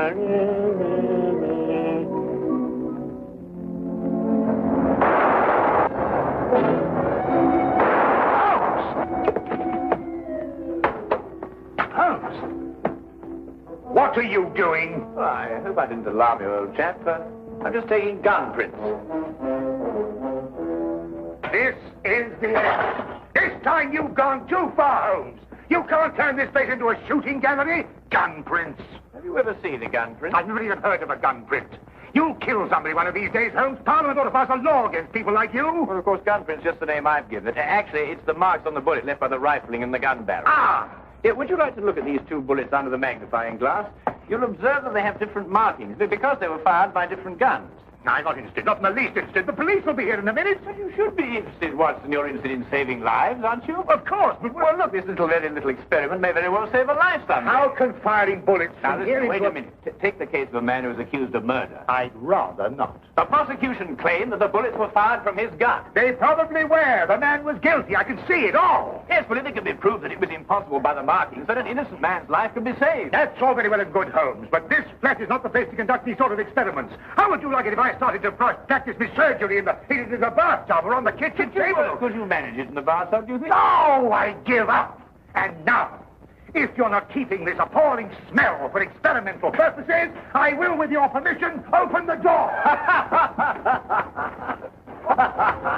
What are you doing? Well, I hope I didn't alarm you, old chap. I'm just taking gun prints. This is the end. This time you've gone too far, Holmes. You can't turn this place into a shooting gallery. Gun prints. Have you ever seen a gun print? I've never even heard of a gun print. You'll kill somebody one of these days, Holmes. Parliament ought to pass a law against people like you. Well, of course, gun print's just the name I've given it. Actually, it's the marks on the bullet left by the rifling in the gun barrel. Ah! Yeah, would you like to look at these two bullets under the magnifying glass? You'll observe that they have different markings because they were fired by different guns. I'm not interested, not in the least interested. The police will be here in a minute. But you should be interested, Watson. You're interested in saving lives, aren't you? Of course, but... Well, look, this very little experiment may very well save a life someday. How can firing bullets Now, from listen, here wait into a minute. Take the case of a man who is accused of murder. I'd rather not. The prosecution claimed that the bullets were fired from his gun. They probably were. The man was guilty. I can see it all. Yes, but if it can be proved that it was impossible by the markings, then an innocent man's life could be saved. That's all very well and good, Holmes, but this flat is not the place to conduct these sort of experiments. How would you like it if I started to practice my surgery in the bathtub or on the kitchen table? Could you manage it in the bathtub, do you think? No, I give up. And now, if you're not keeping this appalling smell for experimental purposes, I will, with your permission, open the door.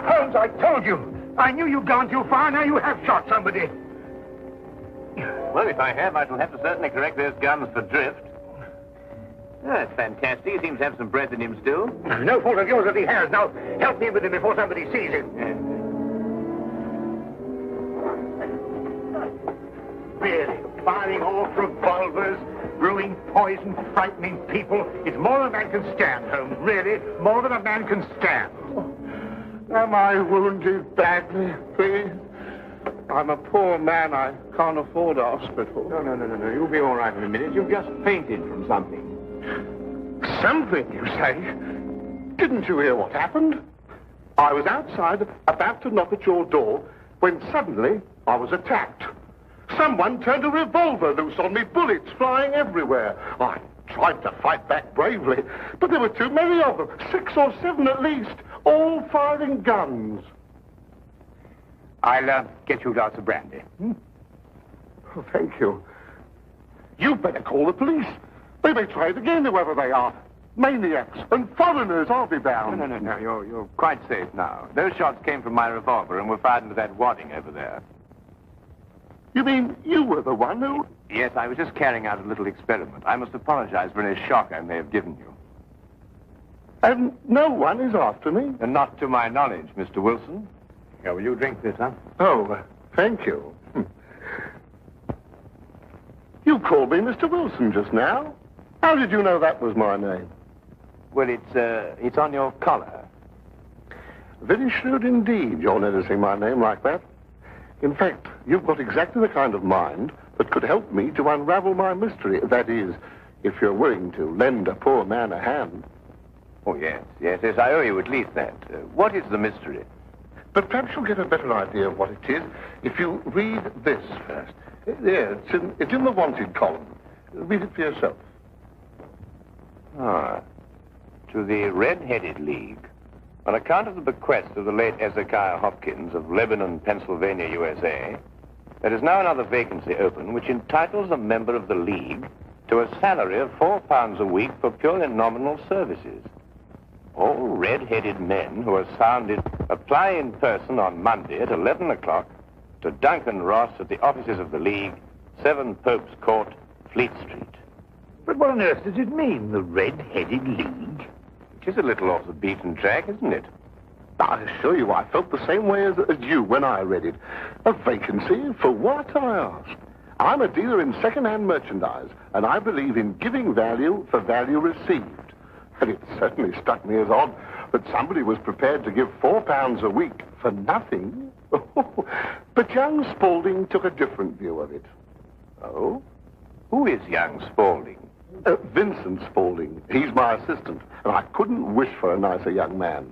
Holmes, I told you. I knew you'd gone too far. Now you have shot somebody. Well, if I have, I shall have to certainly correct those guns for drift. That's fantastic. He seems to have some breath in him still. No fault of yours if he has. Now, help me with him before somebody sees him. Really, firing off revolvers, brewing poison, frightening people. It's more than a man can stand, Holmes. Really, more than a man can stand. Am I wounded badly, please? I'm a poor man. I can't afford a hospital. No. You'll be all right in a minute. You've just fainted from something. Something, you say? Didn't you hear what happened? I was outside, about to knock at your door, when suddenly I was attacked. Someone turned a revolver loose on me, bullets flying everywhere. I tried to fight back bravely, but there were too many of them, 6 or 7 at least, all firing guns. I'll get you a glass of brandy. Oh, thank you. You'd better call the police. They may try it again, whoever they are. Maniacs and foreigners, I'll be bound. No. You're quite safe now. Those shots came from my revolver and were fired into that wadding over there. You mean you were the one who... Yes, I was just carrying out a little experiment. I must apologize for any shock I may have given you. And no one is after me? And not to my knowledge, Mr. Wilson. Here, will you drink this, huh? Oh, thank you. You called me Mr. Wilson just now. How did you know that was my name? Well, it's on your collar. Very shrewd indeed, your noticing my name like that. In fact, you've got exactly the kind of mind that could help me to unravel my mystery. That is, if you're willing to lend a poor man a hand. Oh, yes, I owe you at least that. What is the mystery? But perhaps you'll get a better idea of what it is if you read this first. There, it's in the wanted column. Read it for yourself. To the Red-Headed League. On account of the bequest of the late Ezekiah Hopkins of Lebanon, Pennsylvania, USA, there is now another vacancy open which entitles a member of the League to a salary of £4 a week for pure and nominal services. All red-headed men who are sounded apply in person on Monday at 11 o'clock to Duncan Ross at the offices of the League, 7 Pope's Court, Fleet Street. But what on earth does it mean, the Red-Headed League? It is a little off the beaten track, isn't it? I assure you, I felt the same way as you when I read it. A vacancy for what, I asked? I'm a dealer in second-hand merchandise, and I believe in giving value for value received. And it certainly struck me as odd that somebody was prepared to give £4 a week for nothing. But young Spaulding took a different view of it. Oh? Who is young Spaulding? Vincent Spaulding. He's my assistant, and I couldn't wish for a nicer young man.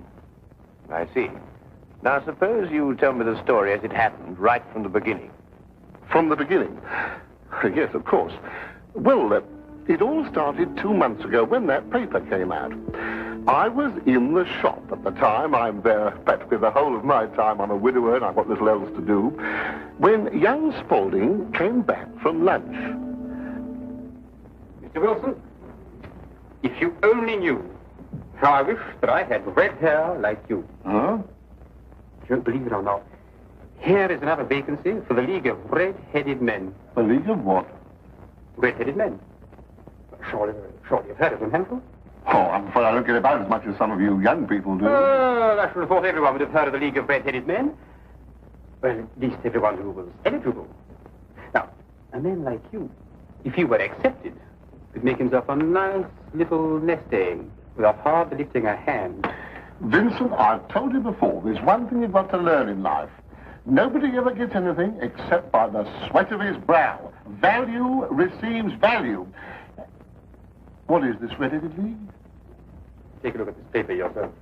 I see. Now, suppose you tell me the story as it happened, right from the beginning. From the beginning? Yes, of course. Well, It all started 2 months ago when that paper came out. I was in the shop at the time. I'm there practically the whole of my time. I'm a widower and I've got little else to do. When young Spaulding came back from lunch. Mr. Wilson, if you only knew how I wish that I had red hair like you. Huh? You don't believe it or not. Here is another vacancy for the League of Red-Headed Men. The League of what? Red-Headed Men. Surely you've heard of them, haven't you? Oh, I'm afraid I don't get about as much as some of you young people do. I should have thought everyone would have heard of the League of Red-Headed Men. Well, at least everyone who was eligible. Now, a man like you, if he were accepted, could make himself a nice little nest egg without hardly lifting a hand. Vincent, I've told you before, there's one thing you've got to learn in life. Nobody ever gets anything except by the sweat of his brow. Value receives value. What is this Red-Headed League? Take a look at this paper yourself.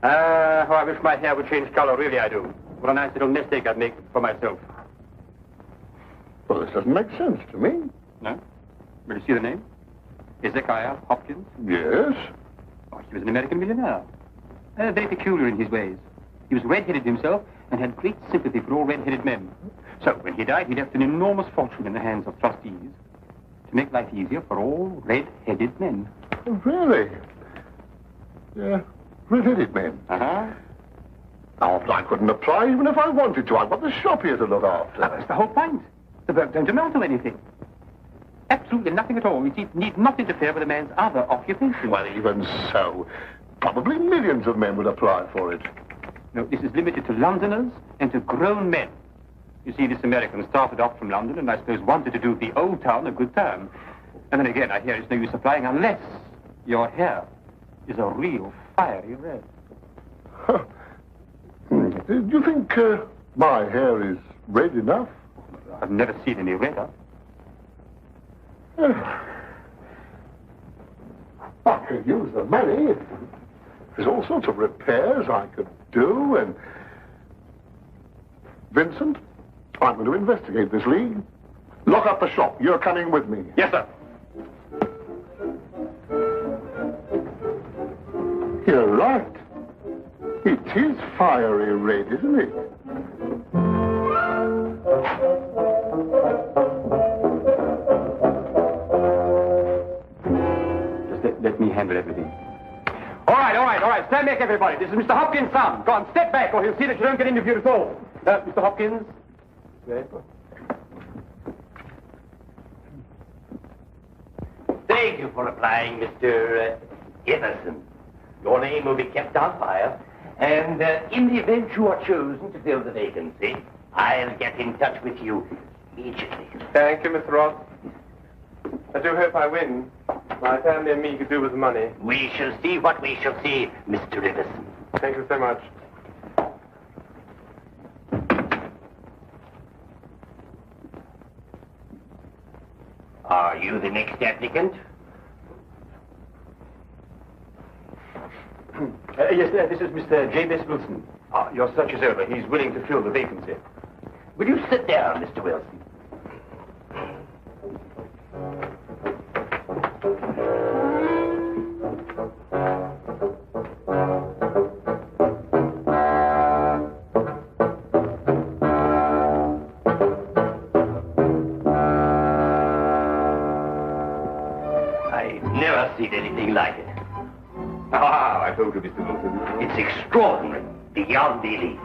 How I wish my hair would change color, really I do. What a nice little nest egg I'd make for myself. Well, this doesn't make sense to me. No? Will you see the name? Hezekiah Hopkins? Yes. Oh, he was an American millionaire. Very peculiar in his ways. He was red-headed himself and had great sympathy for all red-headed men. So when he died, he left an enormous fortune in the hands of trustees to make life easier for all red-headed men. Oh, really? Yeah, red-headed men. Uh-huh. Oh, I couldn't apply even if I wanted to. I've got the shop here to look after. That's the whole point. The work don't amount to anything. Absolutely nothing at all. It need not interfere with a man's other occupation. Well, even so, probably millions of men would apply for it. No, this is limited to Londoners and to grown men. You see, this American started off from London and I suppose wanted to do the old town a good turn. And then again, I hear it's no use applying unless your hair is a real fiery red. Huh. Do you think my hair is red enough? I've never seen any redder. I could use the money. There's all sorts of repairs I could do, and... Vincent, I'm going to investigate this league. Lock up the shop. You're coming with me. Yes, sir. You're right. It is fiery red, isn't it? Just let me handle everything. All right. Stand back, everybody. This is Mr. Hopkins' son. Go on, step back, or he'll see that you don't get interviewed at all. Mr. Hopkins. Thank you for applying, Mr. Everson. Your name will be kept on file, and in the event you are chosen to fill the vacancy, I'll get in touch with you immediately. Thank you, Mr. Ross. I do hope I win. My family and me could do with the money. We shall see what we shall see, Mr. Everson. Thank you so much. Are you the next applicant? Yes, this is Mr. J.B.S. Wilson. Your search is over. He's willing to fill the vacancy. Will you sit down, Mr. Wilson? I've never seen anything like it. I told you, Mr. Wilson. It's extraordinary, beyond belief.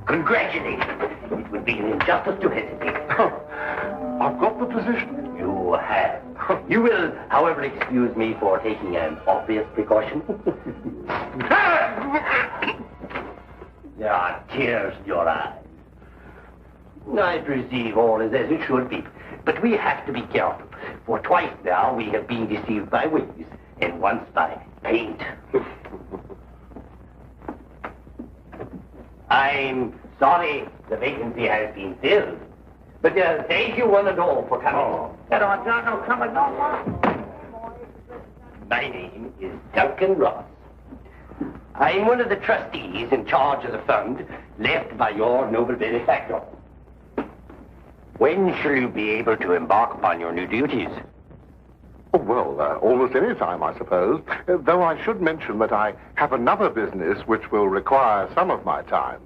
Congratulations. It would be an injustice to hesitate. I've got the position. You have. You will, however, excuse me for taking an obvious precaution. There are tears in your eyes. I perceive all is as it should be. But we have to be careful. For twice now we have been deceived by wigs, and once by paint. I'm sorry the vacancy has been filled. But thank you one and all for coming. No, come along. My name is Duncan Ross. I'm one of the trustees in charge of the fund left by your noble benefactor. When shall you be able to embark upon your new duties? Oh, well, almost any time, I suppose. Though I should mention that I have another business which will require some of my time.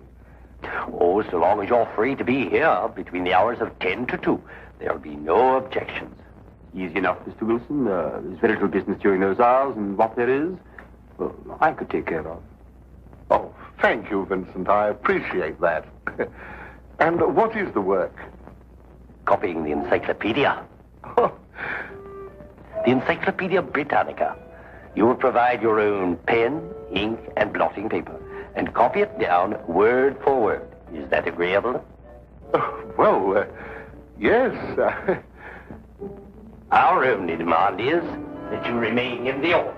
Oh, so long as you're free to be here between the hours of 10 to 2, there'll be no objections. Easy enough, Mr. Wilson. There's very little business during those hours, and what there is, well, I could take care of. Oh, thank you, Vincent. I appreciate that. And what is the work? Copying the encyclopedia. The Encyclopedia Britannica. You will provide your own pen, ink, and blotting paper, and copy it down word for word. Is that agreeable? Well, yes. Our only demand is that you remain in the office,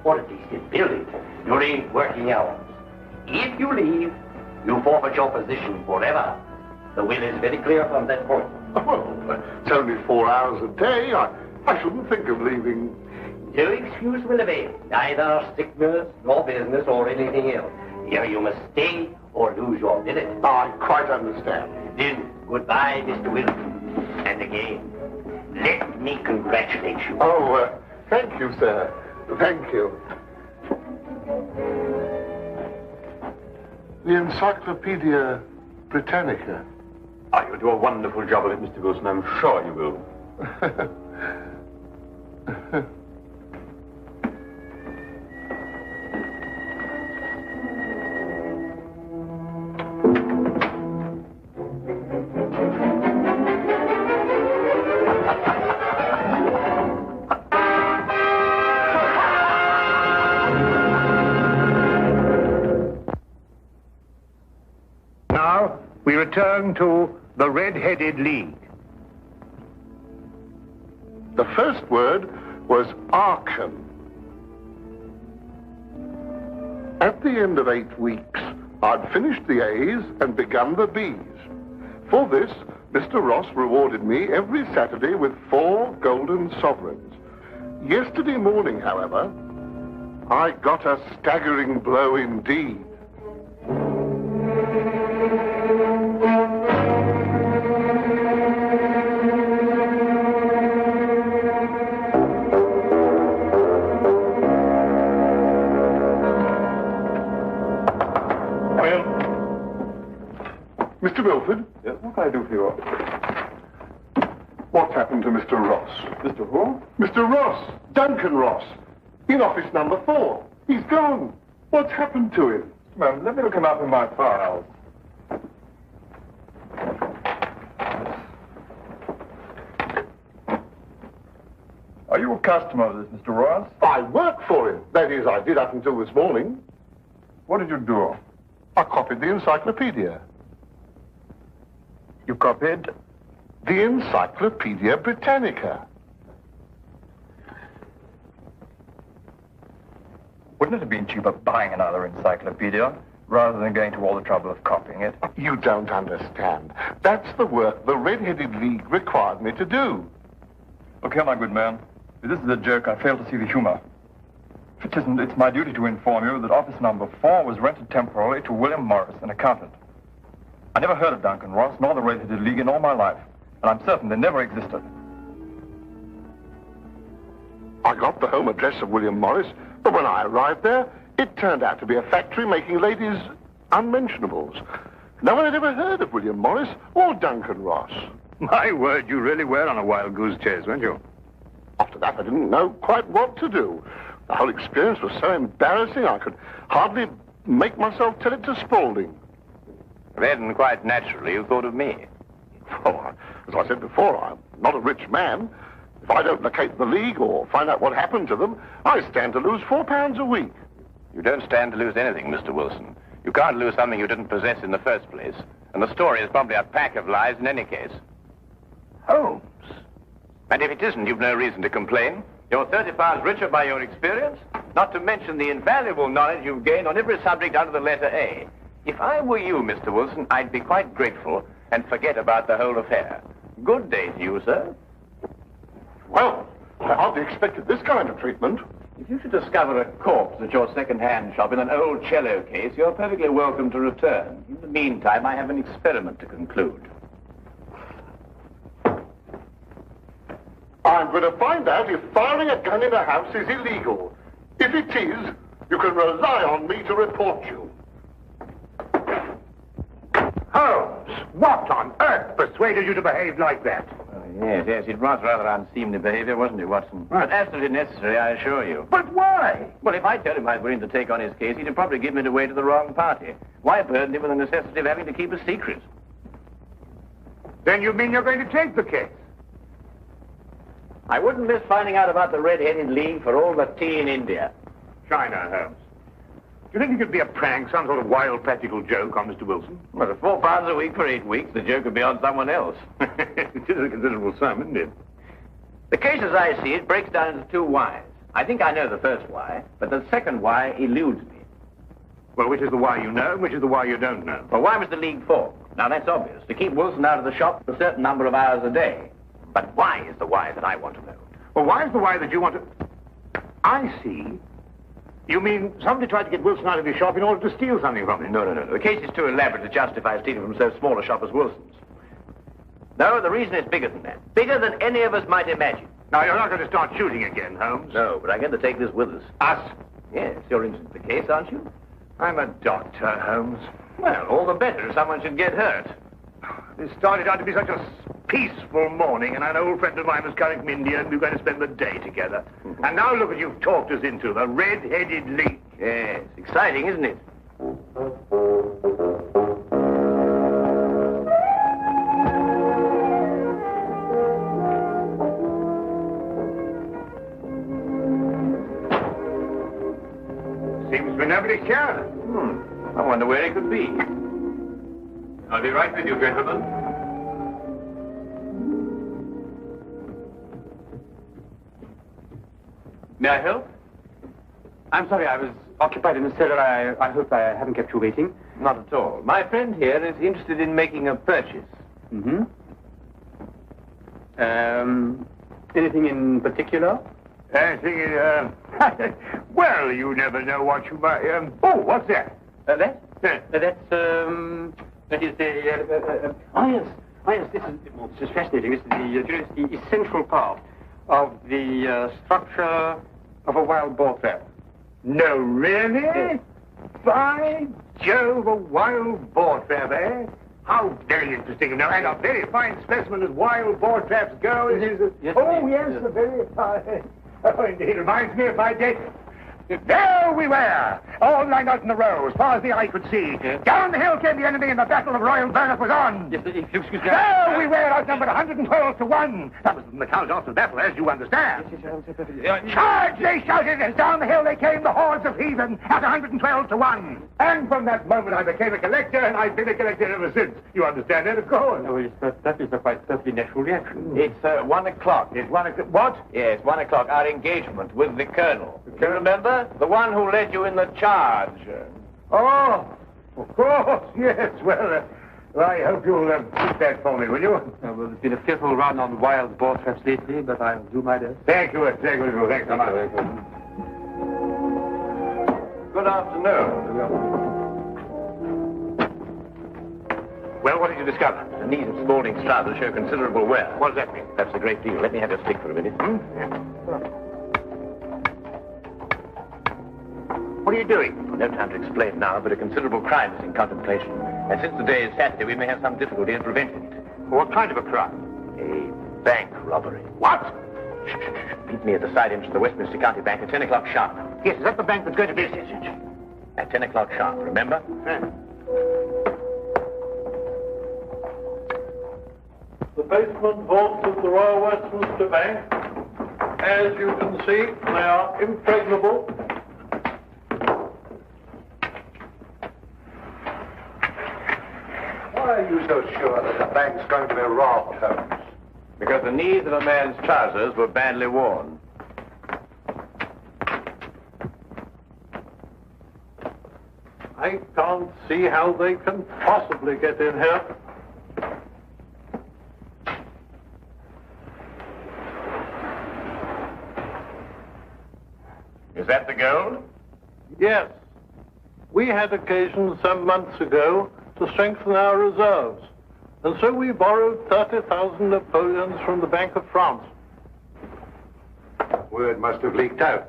or at least in building, during working hours. If you leave, you forfeit your position forever. The will is very clear from that point. Well, it's only 4 hours a day. I shouldn't think of leaving. No excuse will avail, neither sickness nor business or anything else. Here you must stay or lose your billet. I quite understand. Then, goodbye, Mr. Wilson. And again, let me congratulate you. Oh, thank you, sir. Thank you. The Encyclopedia Britannica. Oh, you'll do a wonderful job of it, Mr. Wilson. I'm sure you will. Now, we return to the Red-Headed League. The first word was Arkham. At the end of 8 weeks, I'd finished the A's and begun the B's. For this, Mr. Ross rewarded me every Saturday with 4 golden sovereigns. Yesterday morning, however, I got a staggering blow indeed. Mr. Milford? Yes, what can I do for you? What's happened to Mr. Ross? Mr. Who? Mr. Ross! Duncan Ross! In office number 4. He's gone. What's happened to him? Ma'am, let me look him up in my files. Are you a customer of this, Mr. Ross? I work for him. That is, I did up until this morning. What did you do? I copied the encyclopedia. You copied? The Encyclopedia Britannica. Wouldn't it have been cheaper buying another encyclopedia rather than going to all the trouble of copying it? You don't understand. That's the work the Red-Headed League required me to do. Look here, my good man. If this is a joke, I fail to see the humor. If it isn't, it's my duty to inform you that office number 4 was rented temporarily to William Morris, an accountant. I never heard of Duncan Ross nor the Red-Headed League in all my life, and I'm certain they never existed. I got the home address of William Morris, but when I arrived there, it turned out to be a factory making ladies' unmentionables. No one had ever heard of William Morris or Duncan Ross. My word, you really were on a wild goose chase, weren't you? After that, I didn't know quite what to do. The whole experience was so embarrassing, I could hardly make myself tell it to Spaulding. Then, quite naturally, you thought of me. Oh, as I said before, I'm not a rich man. If I don't locate the League or find out what happened to them, I stand to lose £4 a week. You don't stand to lose anything, Mr. Wilson. You can't lose something you didn't possess in the first place. And the story is probably a pack of lies in any case. Holmes. And if it isn't, you've no reason to complain. You're 30 pounds richer by your experience, not to mention the invaluable knowledge you've gained on every subject under the letter A. If I were you, Mr. Wilson, I'd be quite grateful and forget about the whole affair. Good day to you, sir. Well, I hardly expected this kind of treatment. If you should discover a corpse at your second-hand shop in an old cello case, you're perfectly welcome to return. In the meantime, I have an experiment to conclude. I'm going to find out if firing a gun in a house is illegal. If it is, you can rely on me to report you. Holmes, what on earth persuaded you to behave like that? Yes, it was rather unseemly behavior, wasn't it, Watson? Right. But absolutely necessary, I assure you. But why? Well, if I told him I was willing to take on his case, he'd probably give me away to the wrong party. Why burden him with the necessity of having to keep a secret? Then you mean you're going to take the case? I wouldn't miss finding out about the Red-Headed League for all the tea in India. China, Holmes. Do you think it could be a prank, some sort of wild practical joke on Mr. Wilson? Well, at £4 a week for 8 weeks, the joke would be on someone else. It is a considerable sum, isn't it? The case, as I see it, breaks down into two whys. I think I know the first why, but the second why eludes me. Well, which is the why you know, and which is the why you don't know? Well, why was the League formed? Now, that's obvious. To keep Wilson out of the shop a certain number of hours a day. But why is the why that I want to know? Well, why is the why that you want to... I see. You mean somebody tried to get Wilson out of his shop in order to steal something from him? No. The case is too elaborate to justify stealing from so small a shop as Wilson's. No, the reason is bigger than that. Bigger than any of us might imagine. Now, you're not going to start shooting again, Holmes. No, but I'm going to take this with us. Us? Yes, you're interested in the case, aren't you? I'm a doctor, Holmes. Well, all the better if someone should get hurt. This started out to be such a peaceful morning, and an old friend of mine was coming from India, and we were going to spend the day together. And now look what you've talked us into, the Red-Headed League. Yes, exciting, isn't it? Seems to be nobody here. I wonder where it could be. I'll be right with you, gentlemen. May I help? I'm sorry, I was occupied in the cellar. I hope I haven't kept you waiting. Not at all. My friend here is interested in making a purchase. Mm-hmm. Anything in particular? Anything, well, you never know what you might, oh, what's that? That? Yeah. That is the, yes, this is fascinating. This is the essential part of the structure of a wild boar trap. No, really? Yes. By Jove, a wild boar trap, eh? How very interesting. Now, and a very fine specimen as wild boar traps go. Yes, oh, yes. yes, a very fine. Oh, indeed, reminds me of my day. There we were, all lined out in a row, as far as the eye could see. Yes. Down the hill came the enemy, and the Battle of Royal Burnett was on. Yes, if you excuse me. There we were, outnumbered 112 to 1. That was the count after the battle, as you understand. Charge, they shouted, as down the hill they came, the hordes of heathen, at 112 to 1. And from that moment I became a collector, and I've been a collector ever since. You understand that, of course? Oh, yes, that is a quite perfectly natural reaction. It's 1 o'clock. It's 1 o'clock. What? Yes, 1 o'clock. Our engagement with the Colonel. You remember? The one who led you in the charge. Oh, of course, yes. Well, I hope you'll keep that for me, will you? Well, there's been a fearful run on wild boar traps lately, but I'll do my best. Thank you, thank you. Thanks so much. Good afternoon. Well, what did you discover? The knees of Spaulding's trousers show considerable wear. What does that mean? That's a great deal. Let me have your stick for a minute. What are you doing? No time to explain now, but a considerable crime is in contemplation. And since today is Saturday, we may have some difficulty in preventing it. What kind of a crime? A bank robbery. What? Shh. Meet me at the side entrance of the Westminster County Bank at 10 o'clock sharp. Yes, is that the bank that's going to be... Yes. At 10 o'clock sharp, remember? The basement vaults of the Royal Westminster Bank, as you can see, they are impregnable. Why are you so sure that the bank's going to be robbed, Holmes? Because the knees of a man's trousers were badly worn. I can't see how they can possibly get in here. Is that the gold? Yes. We had occasion some months ago to strengthen our reserves, and so we borrowed 30,000 Napoleons from the Bank of France. Word must have leaked out,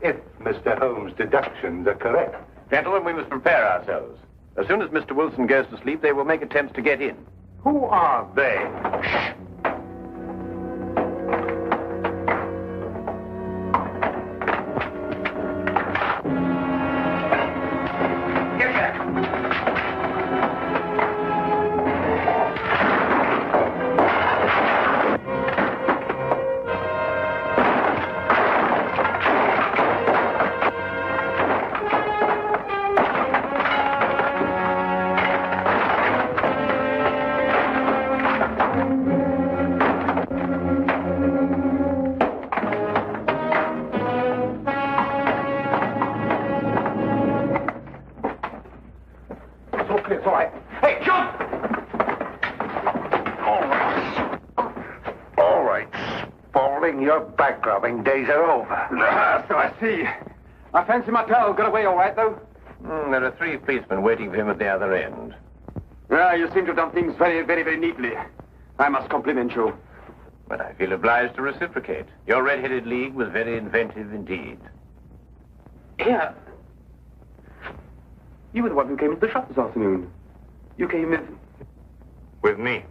if Mr. Holmes' deductions are correct. Gentlemen, we must prepare ourselves. As soon as Mr. Wilson goes to sleep, they will make attempts to get in. Who are they? It's all right. Hey, jump! All right, Spaulding, your back-robbing days are over. So I see. I fancy my pal got away all right, though. There are 3 policemen waiting for him at the other end. Well, you seem to have done things very, very, very neatly. I must compliment you. But I feel obliged to reciprocate. Your Red-Headed League was very inventive indeed. Here. You were the one who came to the shop this afternoon. You came with... With me.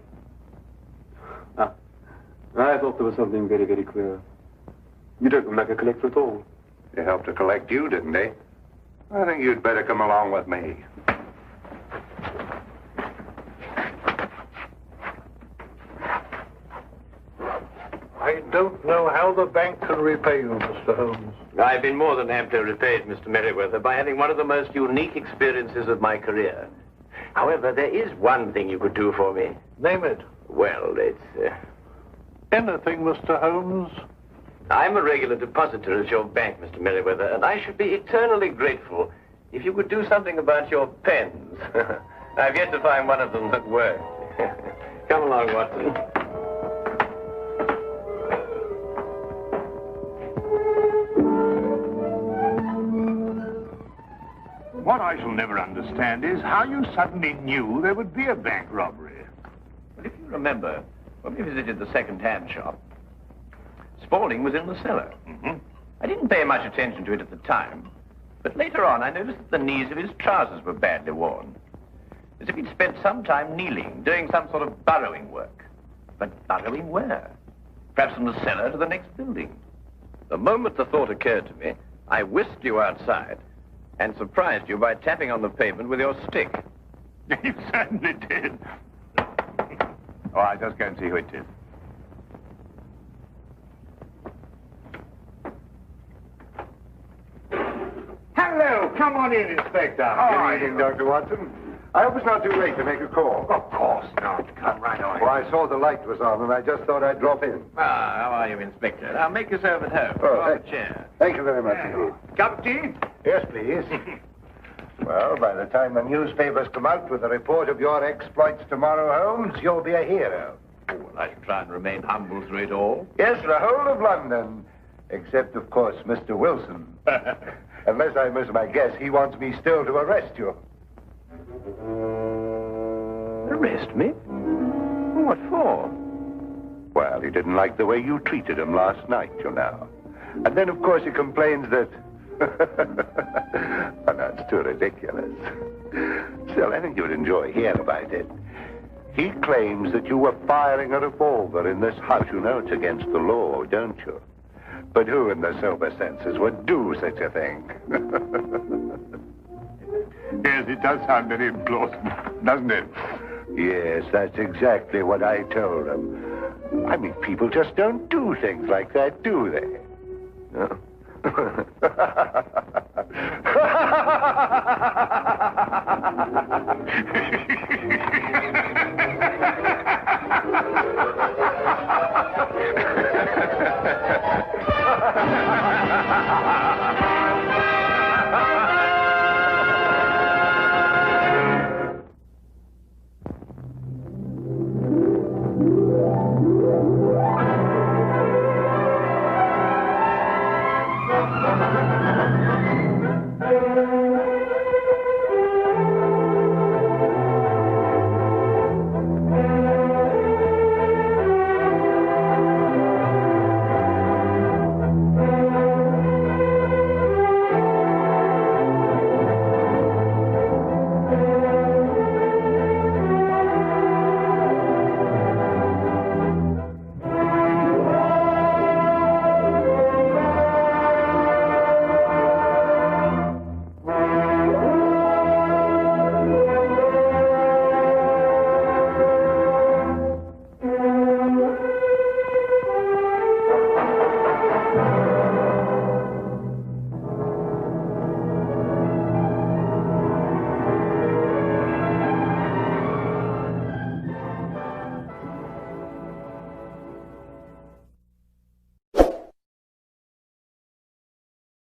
Ah. I thought there was something very, very queer. You don't look like a collector at all. They helped to collect you, didn't they? I think you'd better come along with me. I don't know how the bank can repay you, Mr. Holmes. I've been more than amply repaid, Mr. Merriweather, by having one of the most unique experiences of my career. However, there is one thing you could do for me. Name it. Well, it's... Anything, Mr. Holmes? I'm a regular depositor at your bank, Mr. Merriweather, and I should be eternally grateful if you could do something about your pens. I've yet to find one of them that works. Come along, Watson. What I shall never understand is how you suddenly knew there would be a bank robbery. Well, if you remember, when we visited the second-hand shop, Spaulding was in the cellar. I didn't pay much attention to it at the time, but later on I noticed that the knees of his trousers were badly worn, as if he'd spent some time kneeling, doing some sort of burrowing work. But burrowing where? Perhaps from the cellar to the next building. The moment the thought occurred to me, I whisked you outside and surprised you by tapping on the pavement with your stick. You certainly did. Oh, I'll just go and see who it is. Hello, come on in, Inspector. Good evening, Dr. Watson. I hope it's not too late to make a call. Of course not. Come right on. Well, I saw the light was on, and I just thought I'd drop in. Ah, how are you, Inspector? Now, make yourself at home. Oh, Draw a chair. Thank you very much indeed. Cup of tea? Yes, please. Well, by the time the newspapers come out with a report of your exploits tomorrow, Holmes, you'll be a hero. Oh, well, I shall try and remain humble through it all. Yes, the whole of London. Except, of course, Mr. Wilson. Unless I miss my guess, he wants me still to arrest you. Arrest me? What for? Well, he didn't like the way you treated him last night, you know. And then, of course, he complains that... Oh, no, it's too ridiculous. Still, I think you'd enjoy hearing about it. He claims that you were firing a revolver in this house. You know it's against the law, don't you? But who in their sober senses would do such a thing? Yes, it does sound very plausible, doesn't it? Yes, that's exactly what I told him. I mean, people just don't do things like that, do they? No?